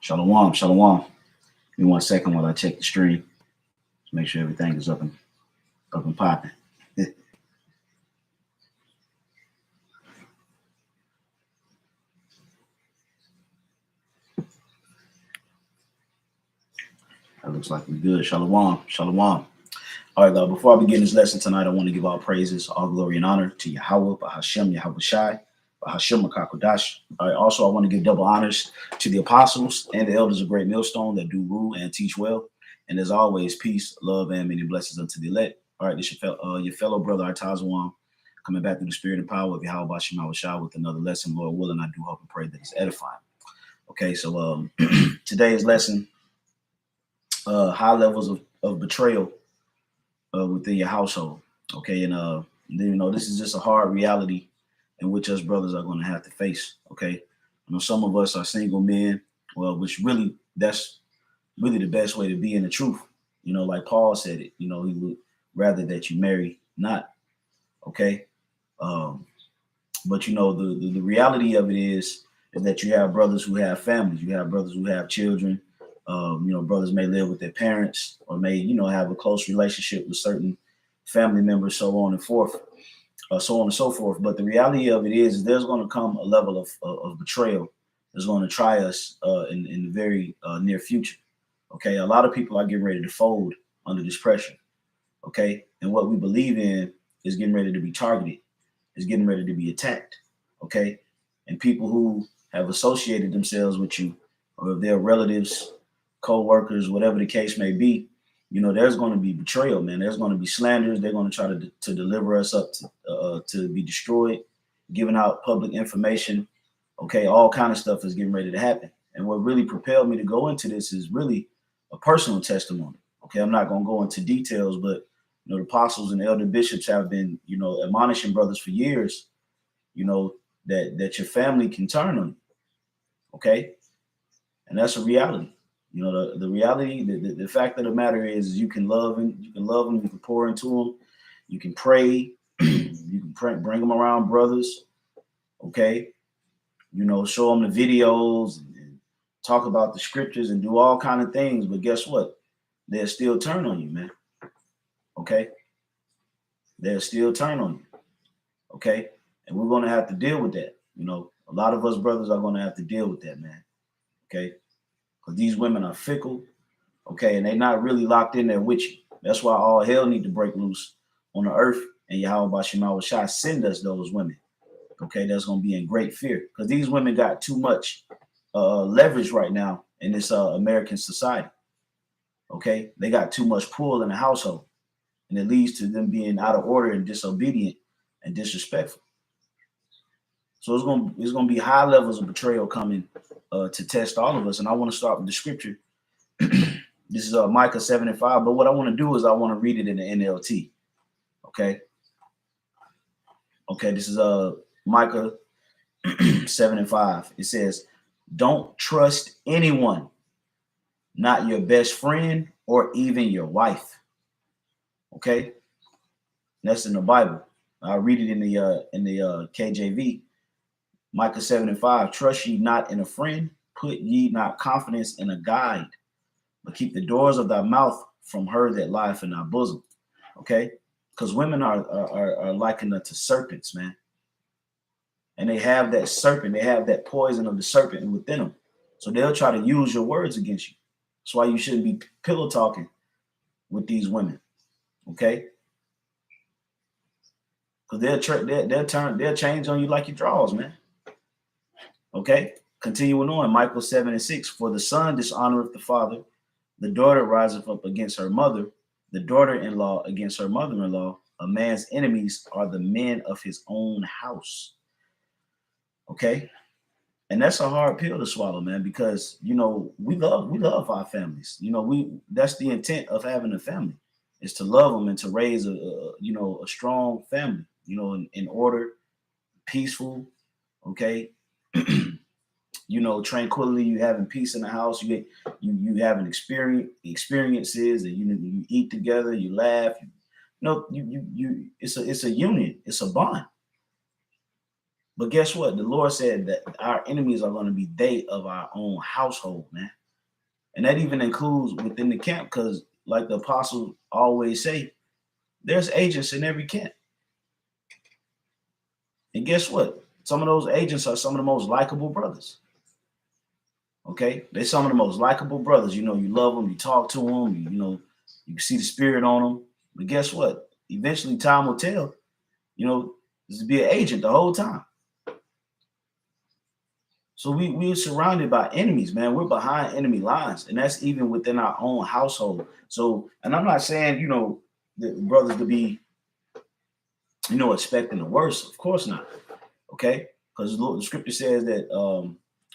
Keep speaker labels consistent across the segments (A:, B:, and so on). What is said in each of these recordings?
A: Shalawam, shalawam. Give me 1 second while I check the stream to make sure everything is up and popping. That looks like we're good. Shalawam, shalawam. All right, though, before I begin this lesson tonight, I want to give all praises, all glory and honor to Yahawah, Bahasham, Yahawashi, Bahasham, Qadash. All right, also, I want to give double honors to the apostles and the elders of Great Millstone that do rule and teach well. And as always, peace, love, and many blessings unto the elect. All right, this is your fellow brother, Artazawam, coming back through the spirit and power of Yahawah Shemawashah with another lesson, Lord willing. I do hope and pray that it's edifying. Okay, so today's lesson, high levels of betrayal within your household. Okay, and this is just a hard reality in which us brothers are going to have to face. Okay, some of us are single men, well, which really that's really the best way to be in the truth. Like Paul said it. He would rather that you marry not. Okay, but the reality of it is that you have brothers who have families, you have brothers who have children. Brothers may live with their parents or may, have a close relationship with certain family members, so on and so forth. But the reality of it is there's going to come a level of betrayal that's going to try us in the very near future. Okay, a lot of people are getting ready to fold under this pressure. Okay, and what we believe in is getting ready to be targeted, is getting ready to be attacked. Okay, and people who have associated themselves with you, or if they're relatives, co-workers, whatever the case may be, there's going to be betrayal, man. There's going to be slanders. They're going to try to deliver us up to be destroyed, giving out public information. Okay, all kind of stuff is getting ready to happen. And what really propelled me to go into this is really a personal testimony. Okay, I'm not going to go into details, but the apostles and elder bishops have been, admonishing brothers for years, that your family can turn on you. Okay, and that's a reality. The reality, the fact of the matter is you can love them, you can pour into them, you can pray, you can bring them around brothers, okay? Show them the videos and talk about the scriptures and do all kind of things, but guess what? They'll still turn on you, man, okay? They'll still turn on you, okay? And we're going to have to deal with that. A lot of us brothers are going to have to deal with that, man, okay? Because these women are fickle, okay, and they're not really locked in there with you. That's why all hell need to break loose on the earth, and Yahawah Shemawashah send us those women, okay, that's going to be in great fear. Because these women got too much leverage right now in this American society, okay? They got too much pull in the household, and it leads to them being out of order and disobedient and disrespectful. So it's going to be high levels of betrayal coming to test all of us. And I want to start with the scripture. This is Micah 7:5. But what I want to do is I want to read it in the NLT. Okay. Okay. This is Micah 7:5. It says, "Don't trust anyone, not your best friend or even your wife." Okay. That's in the Bible. I'll read it in the KJV. Micah 7:5, "Trust ye not in a friend, put ye not confidence in a guide, but keep the doors of thy mouth from her that lieth in thy bosom." Okay, because women are likened unto serpents, man, and they have that serpent, they have that poison of the serpent within them, so they'll try to use your words against you. That's why you shouldn't be pillow talking with these women, okay? Because they'll change on you like your drawers, man. Okay, continuing on, Michael 7:6, "For the son dishonoreth the father, the daughter riseth up against her mother, the daughter-in-law against her mother-in-law. A man's enemies are the men of his own house." Okay, and that's a hard pill to swallow, man, because we love our families. That's the intent of having a family, is to love them and to raise a strong family, in order, peaceful, okay. Tranquility, you having peace in the house, you having experiences, and you eat together, you laugh, it's a union, it's a bond. But guess what? The Lord said that our enemies are going to be they of our own household, man. And that even includes within the camp, because like the apostles always say, there's agents in every camp. And guess what? Some of those agents are some of the most likable brothers. Okay? They're some of the most likable brothers. You know, you love them, you talk to them, you know, you can see the spirit on them. But guess what? Eventually time will tell, you know, this will be an agent the whole time. So we're surrounded by enemies, man. We're behind enemy lines, and that's even within our own household. So, and I'm not saying, you know, the brothers to be, you know, expecting the worst. Of course not. Okay, because the scripture says that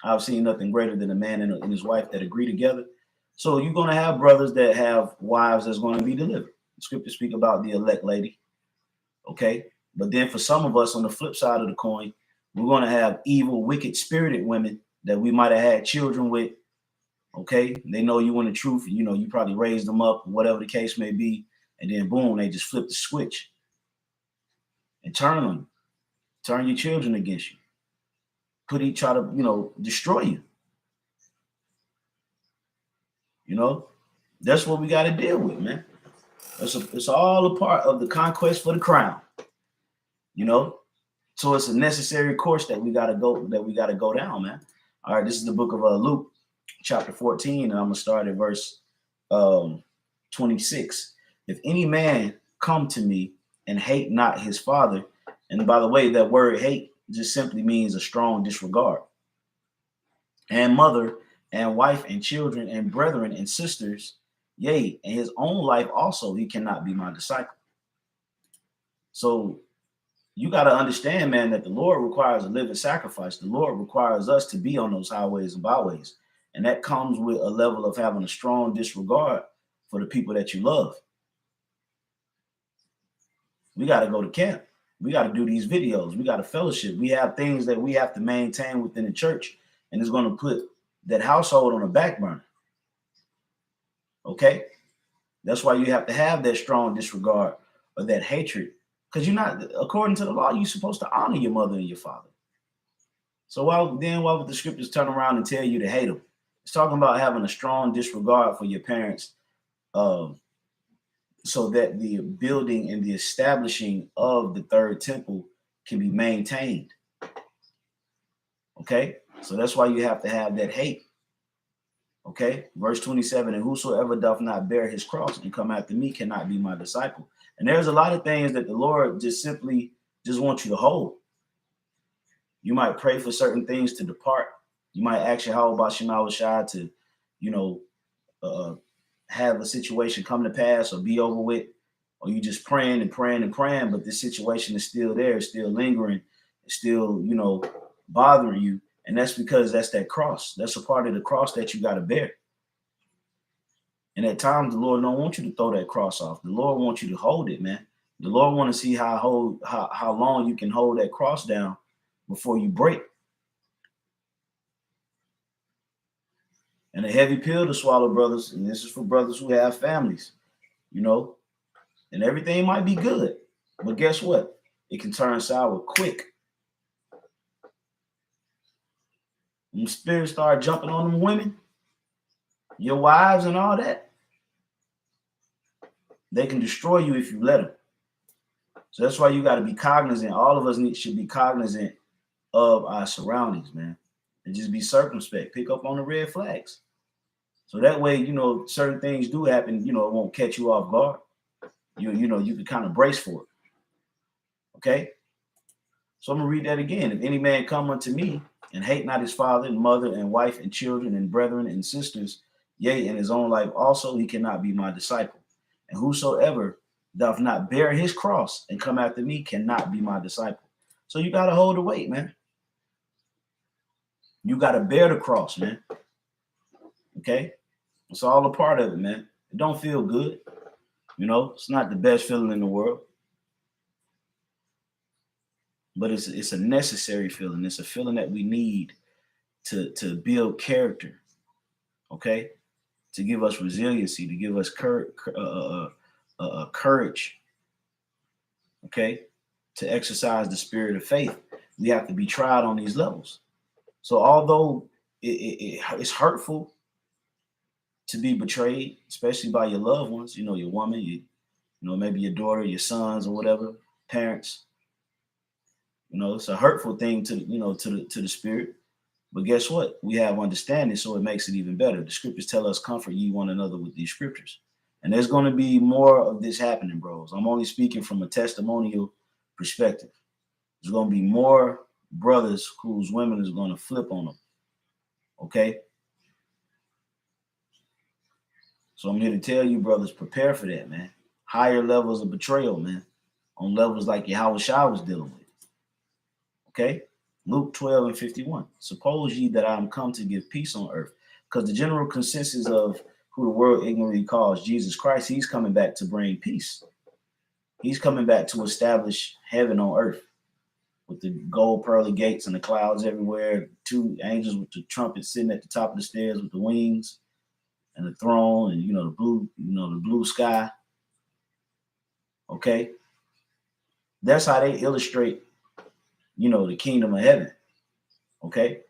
A: I've seen nothing greater than a man and his wife that agree together. So you're going to have brothers that have wives that's going to be delivered. The scripture speak about the elect lady. Okay, but then for some of us on the flip side of the coin, we're going to have evil, wicked, spirited women that we might have had children with. Okay, they know you want the truth. You know, you probably raised them up, whatever the case may be, and then boom, they just flip the switch and turn on you, turn your children against you, try to, you know, destroy you. You know, that's what we got to deal with, man. It's all a part of the conquest for the crown. You know, so it's a necessary course that we got to go down, man. All right, this is the book of Luke, chapter 14, and I'm gonna start at verse 26. If any man come to me and hate not his father, and by the way, that word hate just simply means a strong disregard, and mother and wife and children and brethren and sisters, yea, and his own life also, he cannot be my disciple. So you got to understand, man, that the Lord requires a living sacrifice. The Lord requires us to be on those highways and byways. And that comes with a level of having a strong disregard for the people that you love. We got to go to camp. We got to do these videos. We got to fellowship. We have things that we have to maintain within the church. And it's going to put that household on the back burner. Okay? That's why you have to have that strong disregard or that hatred. Because you're not, according to the law, you're supposed to honor your mother and your father. So why would the scriptures turn around and tell you to hate them? It's talking about having a strong disregard for your parents, so that the building and the establishing of the third temple can be maintained. Okay, so that's why you have to have that hate. Okay, verse 27, and whosoever doth not bear his cross and come after me cannot be my disciple. And there's a lot of things that the Lord just simply wants you to hold. You might pray for certain things to depart. You might ask Yahawashi to, you know, have a situation come to pass or be over with, or you just praying and praying and praying, but this situation is still there, it's still lingering, it's still, you know, bothering you. And that's because that's that cross. That's a part of the cross that you got to bear. And at times, the Lord don't want you to throw that cross off. The Lord wants you to hold it, man. The Lord want to see how long you can hold that cross down before you break. And a heavy pill to swallow, brothers. And this is for brothers who have families, you know. And everything might be good, but guess what? It can turn sour quick. When spirits start jumping on them women, your wives and all that, they can destroy you if you let them. So that's why you got to be cognizant. All of us should be cognizant of our surroundings, man. And just be circumspect. Pick up on the red flags. So that way, you know, certain things do happen, you know, it won't catch you off guard. You know, you can kind of brace for it. Okay? So I'm going to read that again. If any man come unto me and hate not his father and mother and wife and children and brethren and sisters, yea, and his own life also, he cannot be my disciple. And whosoever doth not bear his cross and come after me cannot be my disciple. So you got to hold the weight, man. You got to bear the cross, man. Okay? It's all a part of it, man. It don't feel good. You know, it's not the best feeling in the world. But it's a necessary feeling. It's a feeling that we need to build character, okay? To give us resiliency, to give us courage, okay? To exercise the spirit of faith. we have to be tried on these levels. So although it's hurtful to be betrayed, especially by your loved ones, you know, your woman, maybe your daughter, your sons, or whatever, parents. You know, it's a hurtful thing to the spirit. But guess what? We have understanding, so it makes it even better. The scriptures tell us, comfort ye one another with these scriptures. And there's going to be more of this happening, bros. I'm only speaking from a testimonial perspective. There's going to be more brothers whose women is going to flip on them. Okay? So I'm here to tell you, brothers, prepare for that, man. Higher levels of betrayal, man. On levels like Yahawashi was dealing with. Okay? Luke 12:51. Suppose ye that I am come to give peace on earth. Because the general consensus of who the world ignorantly calls Jesus Christ, he's coming back to bring peace. He's coming back to establish heaven on earth with the gold pearly gates and the clouds everywhere, 2 angels with the trumpets sitting at the top of the stairs with the wings and the throne and the blue sky. Okay? That's how they illustrate the kingdom of heaven. Okay?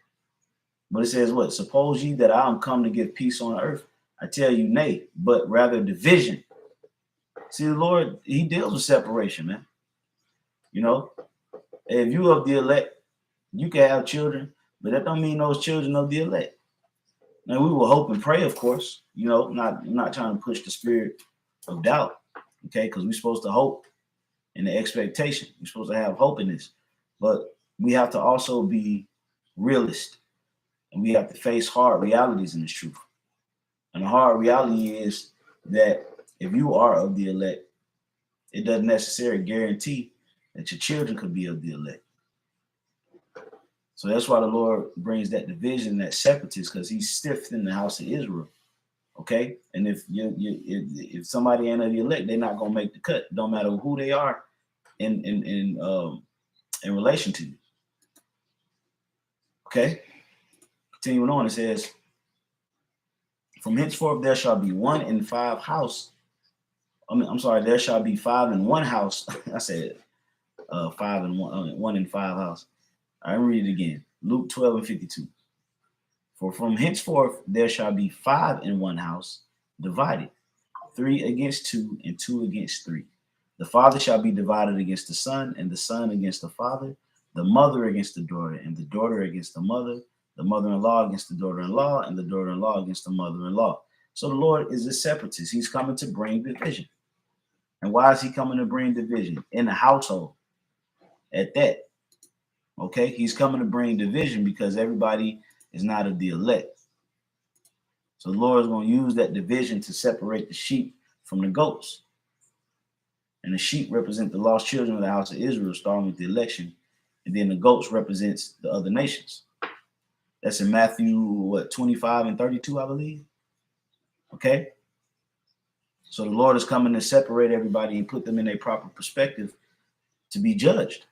A: But it says what? Suppose ye that I am come to give peace on earth. I tell you, nay, but rather division. See, the Lord, he deals with separation, man. If you of the elect, you can have children, but that don't mean those children of the elect. Now, we will hope and pray, of course, not trying to push the spirit of doubt, okay, because we're supposed to hope in the expectation. We're supposed to have hope in this. But we have to also be realist, and we have to face hard realities in this truth. And the hard reality is that if you are of the elect, it doesn't necessarily guarantee that your children could be of the elect. So that's why the Lord brings that division, that separatist, because he's stiff in the house of Israel. Okay? And if somebody ain't of the elect, they're not gonna make the cut. Don't matter who they are in relation to you. Okay? Continuing on, it says, from henceforth there shall be 1 in 5 house. There shall be 5 in 1 house. I said 5 in 1 in 5 house. I read it again. Luke 12:52. For from henceforth there shall be 5 in 1 house, divided, 3 against 2, and 2 against 3. The father shall be divided against the son, and the son against the father, the mother against the daughter, and the daughter against the mother-in-law against the daughter-in-law, and the daughter-in-law against the mother-in-law. So the Lord is a separatist. He's coming to bring division. And why is he coming to bring division? In the household. At that. Okay? He's coming to bring division because everybody is not of the elect. So the Lord is going to use that division to separate the sheep from the goats. And the sheep represent the lost children of the house of Israel, starting with the election. And then the goats represents the other nations. That's in Matthew, 25 and 32, I believe. Okay? So the Lord is coming to separate everybody and put them in a proper perspective to be judged.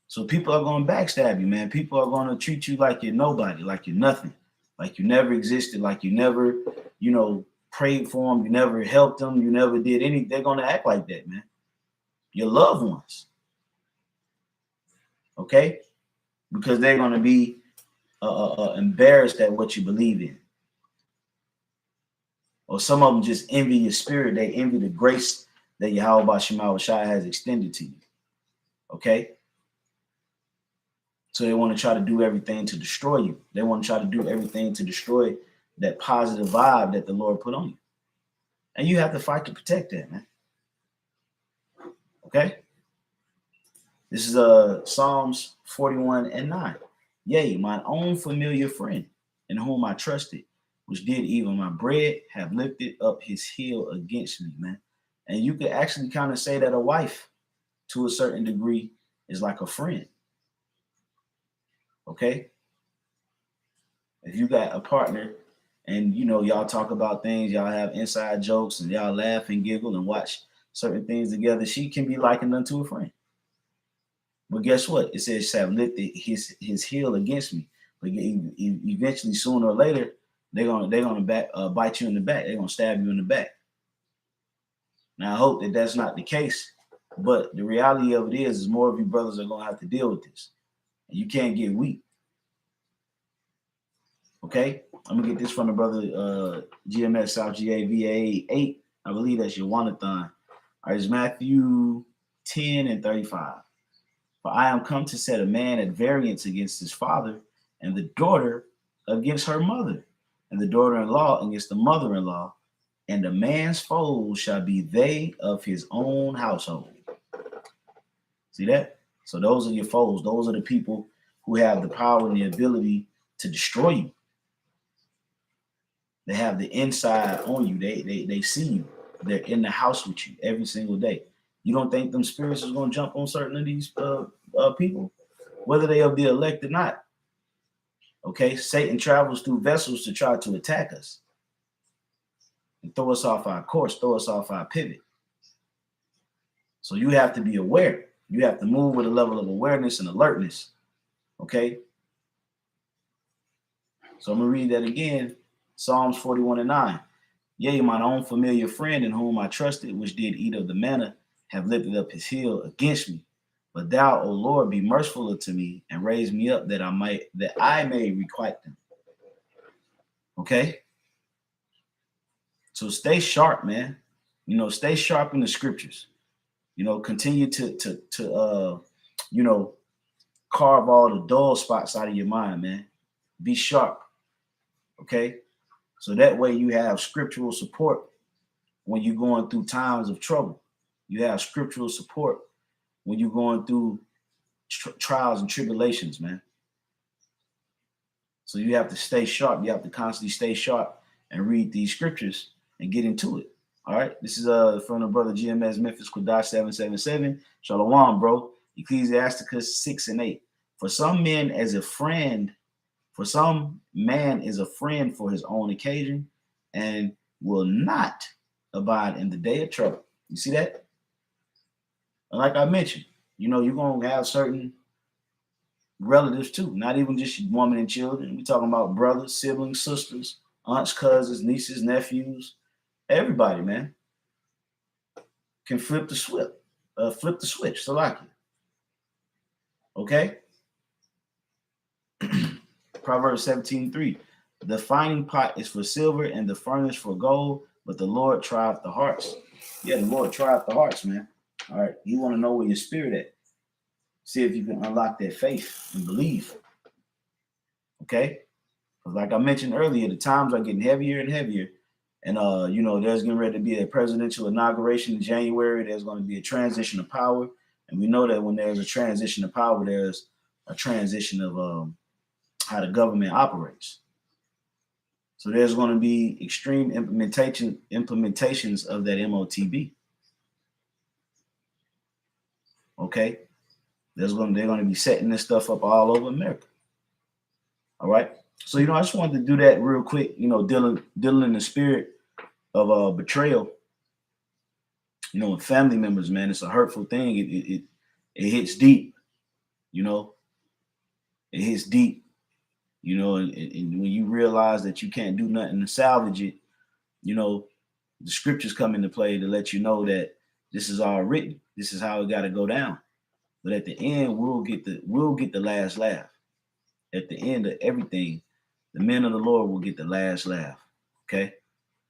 A: So people are going to backstab you, man. People are going to treat you like you're nobody, like you're nothing, like you never existed, like you never, prayed for them, you never helped them, you never did anything. They're going to act like that, man. Your loved ones. Okay? Because they're going to be embarrassed at what you believe in. Or some of them just envy your spirit. They envy the grace that Yahawashi has extended to you. Okay? So they want to try to do everything to destroy you. They want to try to do everything to destroy that positive vibe that the Lord put on you. And you have to fight to protect that, man. Okay? This is Psalms 41:9. Yea, mine own familiar friend, in whom I trusted, which did even my bread, have lifted up his heel against me, man. And you could actually kind of say that a wife, to a certain degree, is like a friend. Okay? If you got a partner and, y'all talk about things, y'all have inside jokes, and y'all laugh and giggle and watch certain things together, she can be likened unto a friend. But guess what? It says, have lifted his heel against me. But eventually, sooner or later, they're gonna bite you in the back. They're gonna stab you in the back. Now, I hope that that's not the case. But the reality of it is more of you brothers are going to have to deal with this. And you can't get weak. Okay? I'm going to get this from the brother GMS South GAVA 8. I believe that's your Wanathan. All right, it's Matthew 10 and 35. For I am come to set a man at variance against his father, and the daughter against her mother, and the daughter-in-law against the mother-in-law, and the man's foes shall be they of his own household. See that? So those are your foes. Those are the people who have the power and the ability to destroy you. They have the inside on you. They see you. They're in the house with you every single day. You don't think them spirits is going to jump on certain of these people, whether they are the elect or not? Okay, Satan travels through vessels to try to attack us and throw us off our course, throw us off our pivot. So you have to be aware. You have to move with a level of awareness and alertness. Okay. So I'm going to read that again. Psalms 41 and 9. Yea, mine own familiar friend in whom I trusted, which did eat of the manna, have lifted up his heel against me. But thou, O Lord, be merciful unto me and raise me up that I may requite them. Okay. So stay sharp, man. You know, stay sharp in the scriptures. You know, continue to you know, carve all the dull spots out of your mind, man. Be sharp. Okay. So that way you have scriptural support when you're going through times of trouble. You have scriptural support when you're going through trials and tribulations, man. So you have to stay sharp. You have to constantly stay sharp and read these scriptures and get into it. All right. This is from the brother GMS Memphis Qadash 777. Shalawam, bro. Ecclesiasticus 6 and 8. For some man is a friend for his own occasion and will not abide in the day of trouble. You see that? And like I mentioned, you know, you're going to have certain relatives too, not even just women and children. We're talking about brothers, siblings, sisters, aunts, cousins, nieces, nephews. Everybody, man, can flip the switch. So like it. Okay? Proverbs 17:3. The finding pot is for silver and the furnace for gold, but the Lord trieth the hearts. Yeah, the Lord trieth the hearts, man. All right. You want to know where your spirit at. See if you can unlock that faith and believe. Okay? Because like I mentioned earlier, the times are getting heavier and heavier. And you know, there's getting ready to be a presidential inauguration in January. There's going to be a transition of power. And we know that when there's a transition of power, there's a transition of how the government operates. So there's going to be extreme implementations of that MOTB. Okay, they're going to be setting this stuff up all over America. All right. So you know, I just wanted to do that real quick. You know, dealing in the spirit of betrayal. You know, with family members, man, it's a hurtful thing. It hits deep. You know, it hits deep. You know, and when you realize that you can't do nothing to salvage it, you know, the scriptures come into play to let you know that this is all written. This is how it got to go down. But at the end, we'll get the last laugh. At the end of everything, the men of the Lord will get the last laugh. Okay.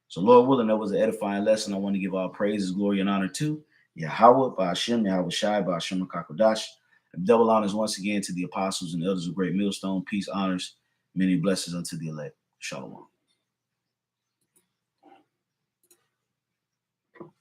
A: So Lord willing, that was an edifying lesson. I want to give all praises, glory, and honor to Yahawah, Bahasham, Yahawashi, Bahasham, Qadash. Double honors once again to the apostles and elders of Great Millstone. Peace, honors, many blessings unto the elect. Shalom.